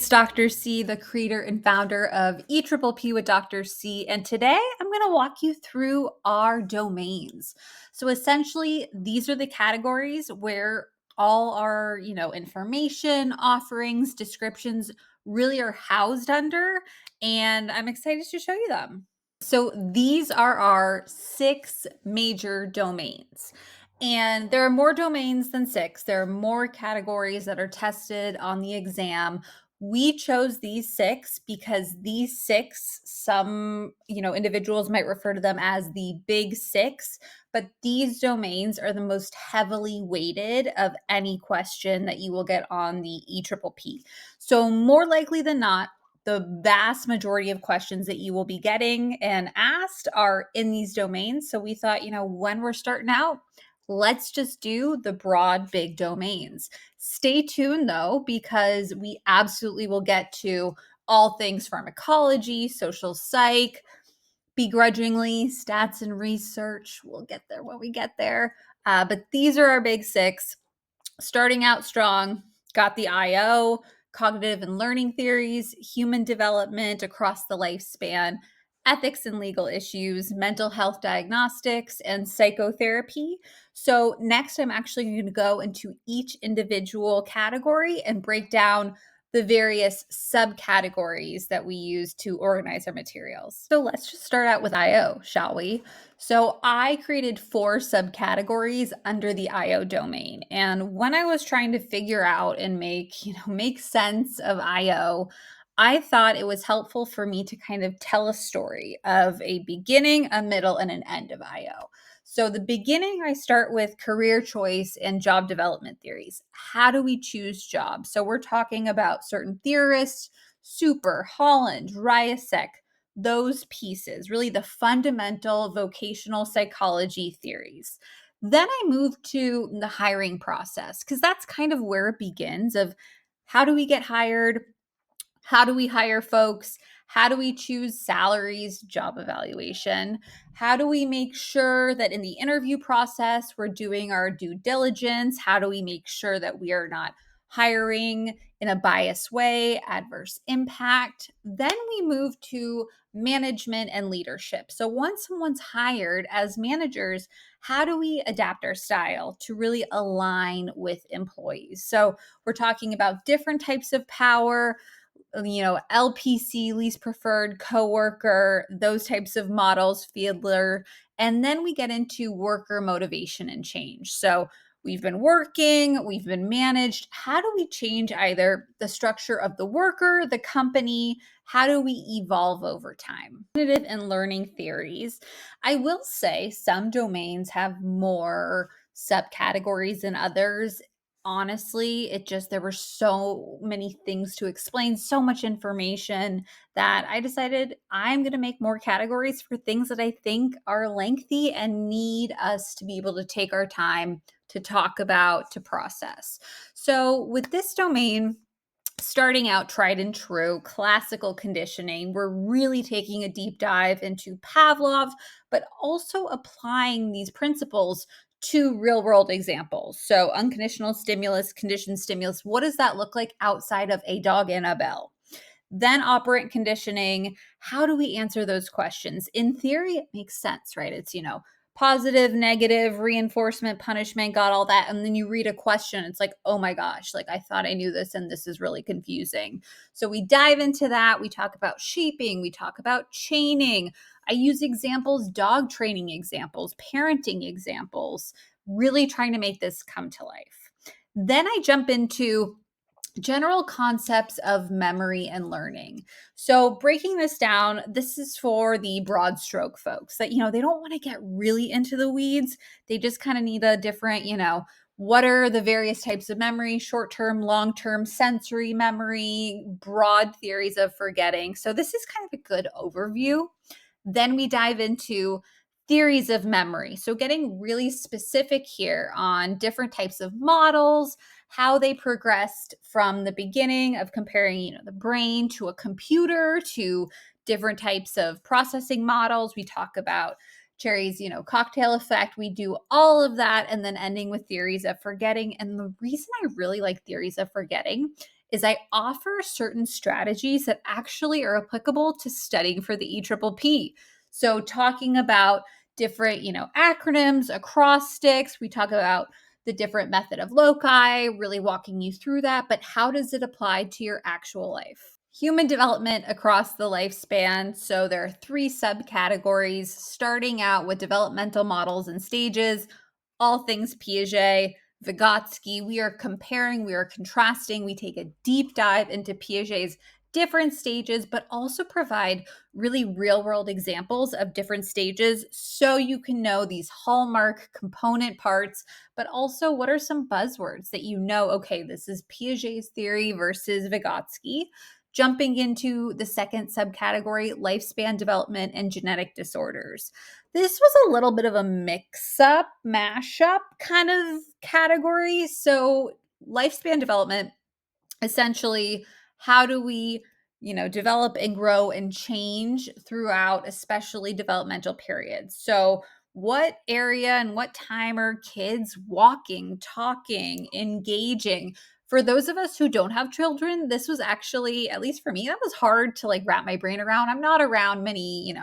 It's Dr. C, the creator and founder of EPPP with Dr. C, and today I'm going to walk you through our domains. So essentially, these are the categories where all our, information, offerings, descriptions really are housed under, and I'm excited to show you them. So these are our 6 major domains. And there are more domains than 6. There are more categories that are tested on the exam. We chose these 6 because these 6, some, individuals might refer to them as the big 6, but these domains are the most heavily weighted of any question that you will get on the EPPP. So more likely than not, the vast majority of questions that you will be getting and asked are in these domains. So we thought, when we're starting out, let's just do the broad, big domains. Stay tuned though, because we absolutely will get to all things pharmacology, social psych, begrudgingly, stats and research. We'll get there when we get there. But these are our big 6. Starting out strong, got the IO, cognitive and learning theories, human development across the lifespan, ethics and legal issues, mental health diagnostics, and psychotherapy. So next, I'm actually going to go into each individual category and break down the various subcategories that we use to organize our materials. So let's just start out with IO, shall we? So I created 4 subcategories under the IO domain. And when I was trying to figure out and make sense of IO, I thought it was helpful for me to kind of tell a story of a beginning, a middle, and an end of IO. So the beginning, I start with career choice and job development theories. How do we choose jobs? So we're talking about certain theorists, Super, Holland, Ryasek, those pieces, really the fundamental vocational psychology theories. Then I moved to the hiring process because that's kind of where it begins of how do we get hired? How do we hire folks? How do we choose salaries, job evaluation? How do we make sure that in the interview process, we're doing our due diligence? How do we make sure that we are not hiring in a biased way, adverse impact? Then we move to management and leadership. So once someone's hired as managers, how do we adapt our style to really align with employees? So we're talking about different types of power, LPC, least preferred coworker, those types of models, Fiedler. And then we get into worker motivation and change. So we've been working, we've been managed. How do we change either the structure of the worker, the company? How do we evolve over time? Cognitive and learning theories. I will say some domains have more subcategories than others. Honestly, there were so many things to explain, so much information that I decided I'm going to make more categories for things that I think are lengthy and need us to be able to take our time to talk about, to process. So with this domain, starting out tried and true, classical conditioning, we're really taking a deep dive into Pavlov, but also applying these principles to real world examples. So unconditional stimulus, conditioned stimulus, what does that look like outside of a dog and a bell? Then operant conditioning, how do we answer those questions? In theory, it makes sense, right? It's, positive, negative, reinforcement, punishment, got all that. And then you read a question, it's like, oh my gosh, like I thought I knew this and this is really confusing. So we dive into that. We talk about shaping, we talk about chaining. I use examples, dog training examples, parenting examples, really trying to make this come to life. Then I jump into general concepts of memory and learning. So breaking this down, this is for the broad stroke folks that, they don't want to get really into the weeds. They just kind of need a different, what are the various types of memory, short-term, long-term, sensory memory, broad theories of forgetting. So this is kind of a good overview. Then we dive into theories of memory. So getting really specific here on different types of models, how they progressed from the beginning of comparing, the brain to a computer, to different types of processing models. We talk about Cherry's, cocktail effect. We do all of that and then ending with theories of forgetting. And the reason I really like theories of forgetting is I offer certain strategies that actually are applicable to studying for the EPPP. So talking about different, acronyms, acrostics, we talk about the different method of loci, really walking you through that, but how does it apply to your actual life? Human development across the lifespan. So there are three subcategories, starting out with developmental models and stages, all things Piaget, Vygotsky. We are comparing, we are contrasting, we take a deep dive into Piaget's different stages, but also provide really real world examples of different stages so you can know these hallmark component parts, but also what are some buzzwords that okay, this is Piaget's theory versus Vygotsky. Jumping into the second subcategory, lifespan development and genetic disorders. This was a little bit of a mix-up, mash-up kind of category. So, lifespan development, essentially, how do we, develop and grow and change throughout, especially developmental periods? So, what area and what time are kids walking, talking, engaging? For those of us who don't have children, this was actually, at least for me, that was hard to like wrap my brain around. I'm not around many,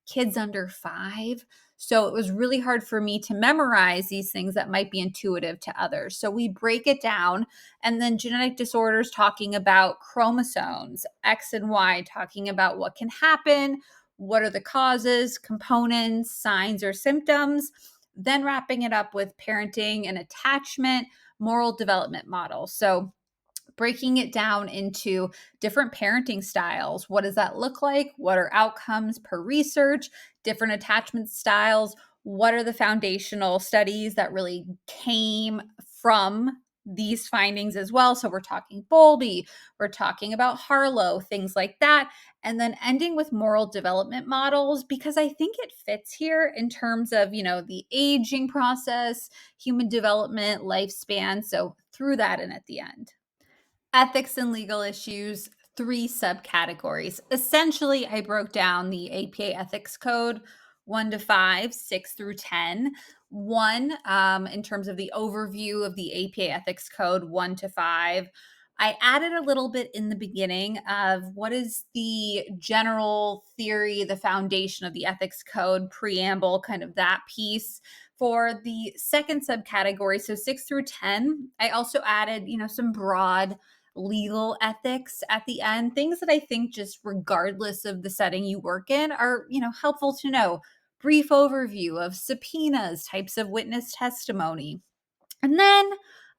kids under 5. So it was really hard for me to memorize these things that might be intuitive to others. So we break it down. And then genetic disorders, talking about chromosomes, X and Y, talking about what can happen, what are the causes, components, signs, or symptoms. Then wrapping it up with parenting and attachment, moral development models. So breaking it down into different parenting styles. What does that look like? What are outcomes per research? Different attachment styles. What are the foundational studies that really came from these findings as well? So we're talking Bowlby, we're talking about Harlow, things like that. And then ending with moral development models, because I think it fits here in terms of, the aging process, human development, lifespan. So threw that in at the end. Ethics and legal issues, three subcategories. Essentially, I broke down the APA ethics code 1 to 5, 6 through 10. One, in terms of the overview of the APA ethics code 1 to 5. I added a little bit in the beginning of what is the general theory, the foundation of the ethics code, preamble, kind of that piece. For the second subcategory, so 6 through 10, I also added, some broad legal ethics at the end, things that I think just regardless of the setting you work in are, helpful to know. Brief overview of subpoenas, types of witness testimony. And then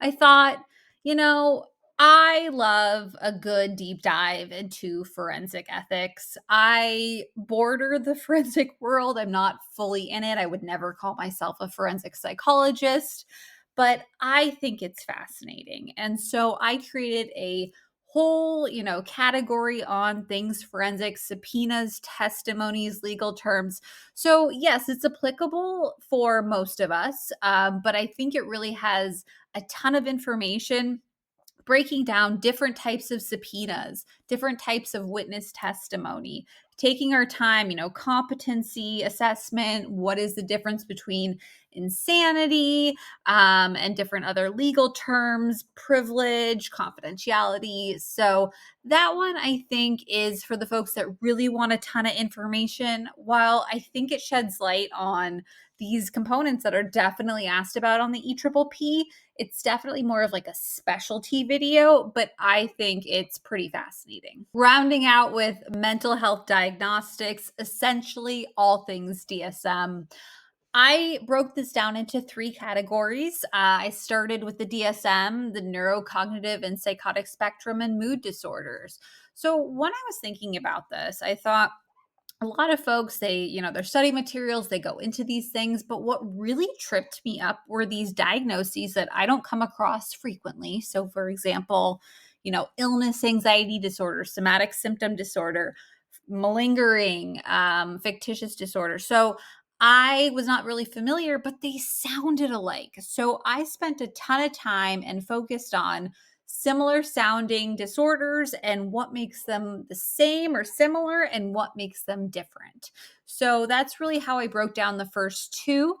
I thought, you know, I love a good deep dive into forensic ethics. I border the forensic world. I'm not fully in it. I would never call myself a forensic psychologist, but I think it's fascinating. And so I created a whole, category on things forensic, subpoenas, testimonies, legal terms. So, yes, it's applicable for most of us, but I think it really has a ton of information breaking down different types of subpoenas, different types of witness testimony, taking our time, competency assessment, what is the difference between insanity and different other legal terms, privilege, confidentiality. So that one I think is for the folks that really want a ton of information, while I think it sheds light on these components that are definitely asked about on the EPPP. It's definitely more of like a specialty video, but I think it's pretty fascinating. Rounding out with mental health diagnostics, essentially all things DSM. I broke this down into three categories. I started with the DSM, the neurocognitive and psychotic spectrum, and mood disorders. So when I was thinking about this, I thought, a lot of folks, their study materials, they go into these things, but what really tripped me up were these diagnoses that I don't come across frequently. So for example, illness, anxiety disorder, somatic symptom disorder, malingering, fictitious disorder. So I was not really familiar, but they sounded alike. So I spent a ton of time and focused on similar sounding disorders and what makes them the same or similar and what makes them different. So that's really how I broke down the first two.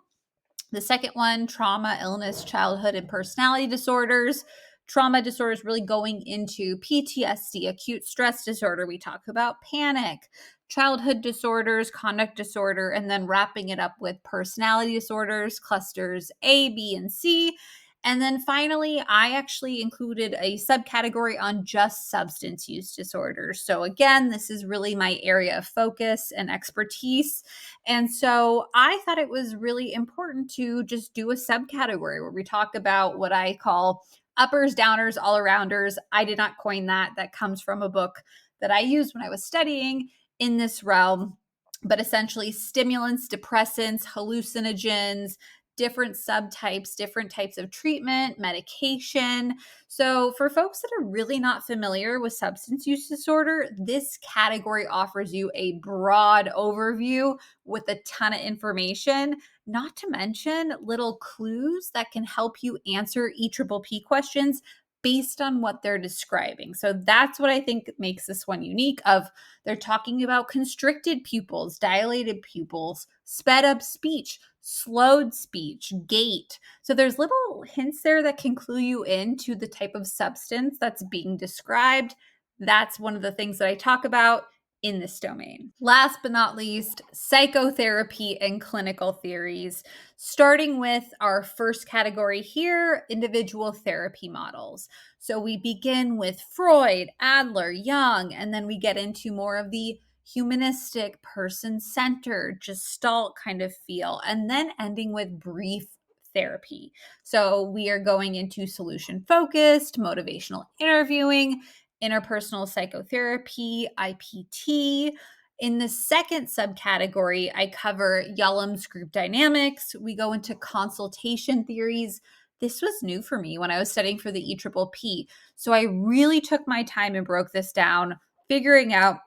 The second one, trauma, illness, childhood, and personality disorders. Trauma disorders, really going into PTSD, acute stress disorder. We talk about panic, childhood disorders, conduct disorder, and then wrapping it up with personality disorders, clusters A, B, and C. And then finally, I actually included a subcategory on just substance use disorders. So, again, this is really my area of focus and expertise. And so I thought it was really important to just do a subcategory where we talk about what I call uppers, downers, all arounders. I did not coin that. That comes from a book that I used when I was studying in this realm. But essentially, stimulants, depressants, hallucinogens, different subtypes, different types of treatment, medication. So, for folks that are really not familiar with substance use disorder, this category offers you a broad overview with a ton of information, not to mention little clues that can help you answer EPPP questions based on what they're describing. So that's what I think makes this one unique. Of they're talking about constricted pupils, dilated pupils, sped up speech, slowed speech, gait. So there's little hints there that can clue you into the type of substance that's being described. That's one of the things that I talk about in this domain. Last but not least, psychotherapy and clinical theories, starting with our first category here, individual therapy models. So we begin with Freud, Adler, Jung, and then we get into more of the humanistic, person-centered, gestalt kind of feel, and then ending with brief therapy. So we are going into solution-focused, motivational interviewing, interpersonal psychotherapy, IPT. In the second subcategory, I cover Yalom's group dynamics. We go into consultation theories. This was new for me when I was studying for the EPPP. So I really took my time and broke this down, figuring out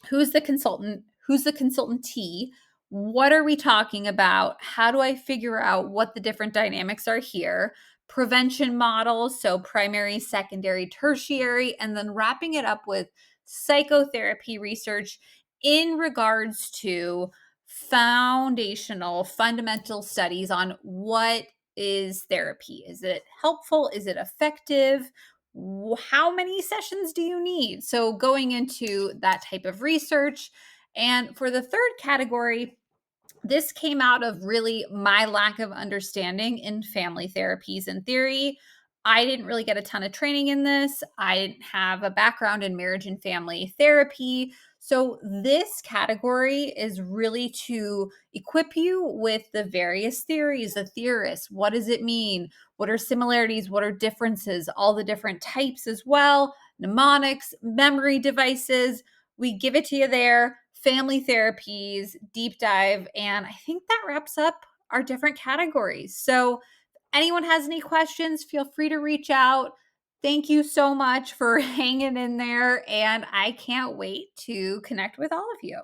who's the consultant, who's the consultantee, what are we talking about, how do I figure out what the different dynamics are here, prevention models, so primary, secondary, tertiary, and then wrapping it up with psychotherapy research in regards to foundational, fundamental studies on what is therapy. Is it helpful? Is it effective? How many sessions do you need? So, going into that type of research. And for the third category, this came out of really my lack of understanding in family therapies and theory. I didn't really get a ton of training in this. I didn't have a background in marriage and family therapy. So, this category is really to equip you with the various theories, the theorists. What does it mean? What are similarities? What are differences? All the different types as well, mnemonics, memory devices. We give it to you there. Family therapies, deep dive. And I think that wraps up our different categories. So, anyone has any questions, feel free to reach out. Thank you so much for hanging in there. And I can't wait to connect with all of you.